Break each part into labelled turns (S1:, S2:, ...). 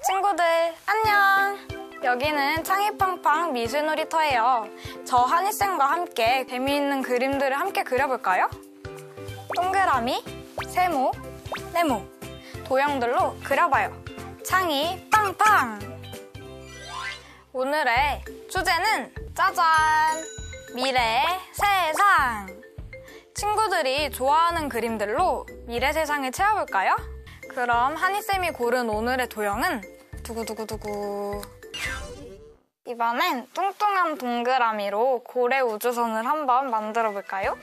S1: 친구들 안녕! 여기는 창의팡팡 미술놀이터예요. 저 한이쌤과 함께 재미있는 그림들을 함께 그려볼까요? 동그라미, 세모, 네모 도형들로 그려봐요. 창의팡팡! 오늘의 주제는 짜잔! 미래의 세상! 친구들이 좋아하는 그림들로 미래 세상을 채워볼까요? 그럼 한이쌤이 고른 오늘의 도형은 두구두구두구. 이번엔 뚱뚱한 동그라미로 고래 우주선을 한번 만들어 볼까요?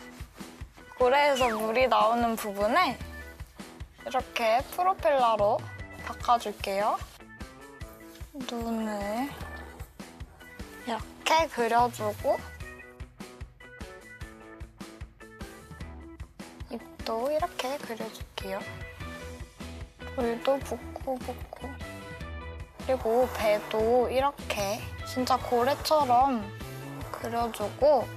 S1: 고래에서 물이 나오는 부분을 이렇게 프로펠러로 바꿔줄게요. 눈을 이렇게 그려주고 입도 이렇게 그려줄게요. 볼도 붓고 그리고 배도 이렇게 진짜 고래처럼 그려주고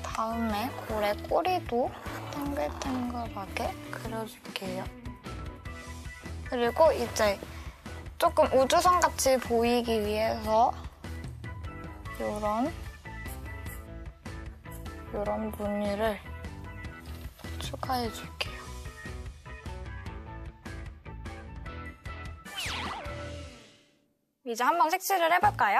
S1: 다음에 고래 꼬리도 탱글탱글하게 그려줄게요. 그리고 이제 조금 우주선같이 보이기 위해서 요런 무늬를 추가해줄게요. 이제 한번 색칠을 해볼까요?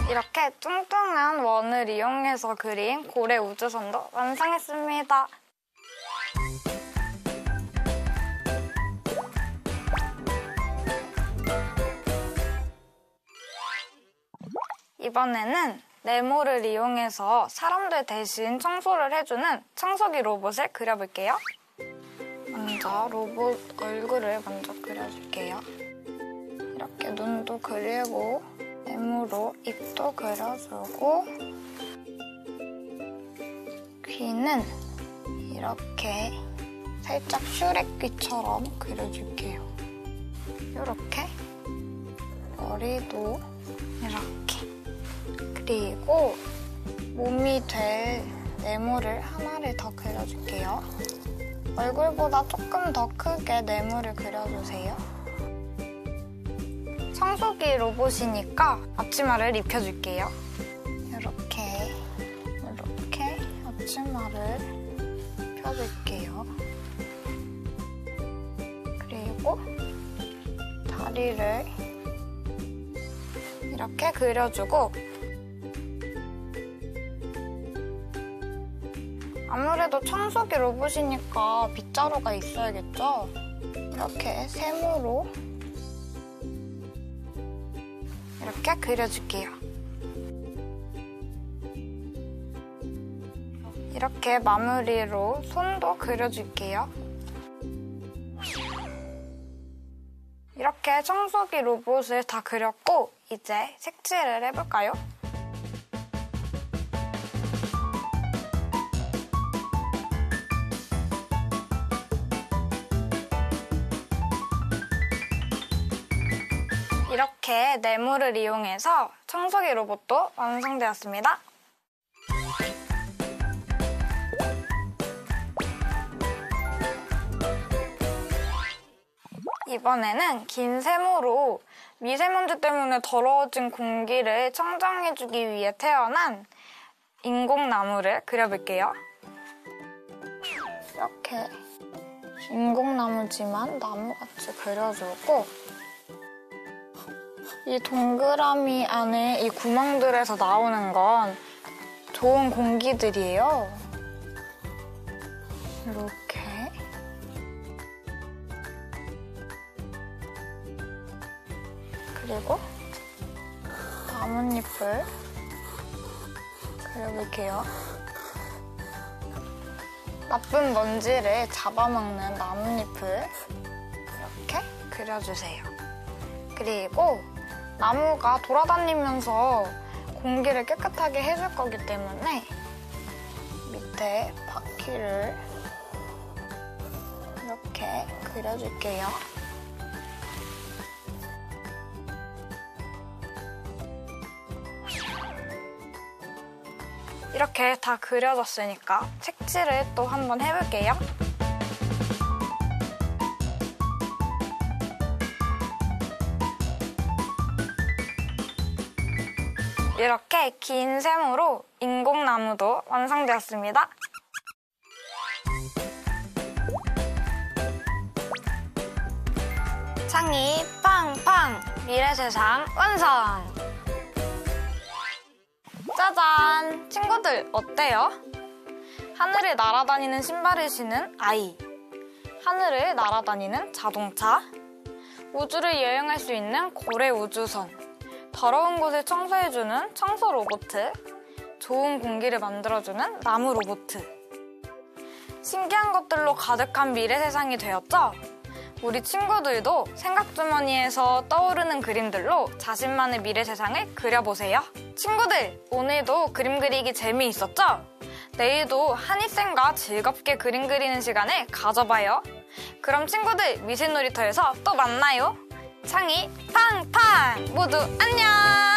S1: 이렇게 뚱뚱한 원을 이용해서 그린 고래 우주선도 완성했습니다. 이번에는 네모를 이용해서 사람들 대신 청소를 해주는 청소기 로봇을 그려볼게요. 먼저 로봇 얼굴을 먼저 그려줄게요. 이렇게 눈도 그리고 네모로 입도 그려주고 귀는 이렇게 살짝 슈렉 귀처럼 그려줄게요. 이렇게 머리도 이렇게 그리고 몸이 될 네모를 하나를 더 그려줄게요. 얼굴보다 조금 더 크게 네모를 그려주세요. 청소기 로봇이니까 앞치마를 입혀줄게요. 이렇게 앞치마를 펴줄게요. 그리고 다리를 이렇게 그려주고 아무래도 청소기 로봇이니까 빗자루가 있어야겠죠? 이렇게 세모로 이렇게 그려줄게요. 이렇게 마무리로 손도 그려줄게요. 이렇게 청소기 로봇을 다 그렸고 이제 색칠을 해볼까요? 이렇게 네모를 이용해서 청소기 로봇도 완성되었습니다. 이번에는 긴 세모로 미세먼지 때문에 더러워진 공기를 청정해주기 위해 태어난 인공나무를 그려볼게요. 이렇게 인공나무지만 나무같이 그려주고 이 동그라미 안에 이 구멍들에서 나오는 건 좋은 공기들이에요. 이렇게 그리고 나뭇잎을 그려볼게요. 나쁜 먼지를 잡아먹는 나뭇잎을 이렇게 그려주세요. 그리고 나무가 돌아다니면서 공기를 깨끗하게 해줄 거기 때문에 밑에 바퀴를 이렇게 그려줄게요. 이렇게 다 그려졌으니까 색칠을 또 한번 해볼게요. 이렇게 긴 셈으로 인공나무도 완성되었습니다. 창이 팡팡! 미래세상 완성! 짜잔! 친구들 어때요? 하늘을 날아다니는 신발을 신은 아이, 하늘을 날아다니는 자동차, 우주를 여행할 수 있는 고래 우주선, 더러운 곳을 청소해주는 청소 로봇, 좋은 공기를 만들어주는 나무 로봇. 신기한 것들로 가득한 미래 세상이 되었죠? 우리 친구들도 생각주머니에서 떠오르는 그림들로 자신만의 미래 세상을 그려보세요. 친구들, 오늘도 그림 그리기 재미있었죠? 내일도 한이쌤과 즐겁게 그림 그리는 시간을 가져봐요. 그럼 친구들, 미술놀이터에서 또 만나요. 창이 팡팡! 모두 안녕!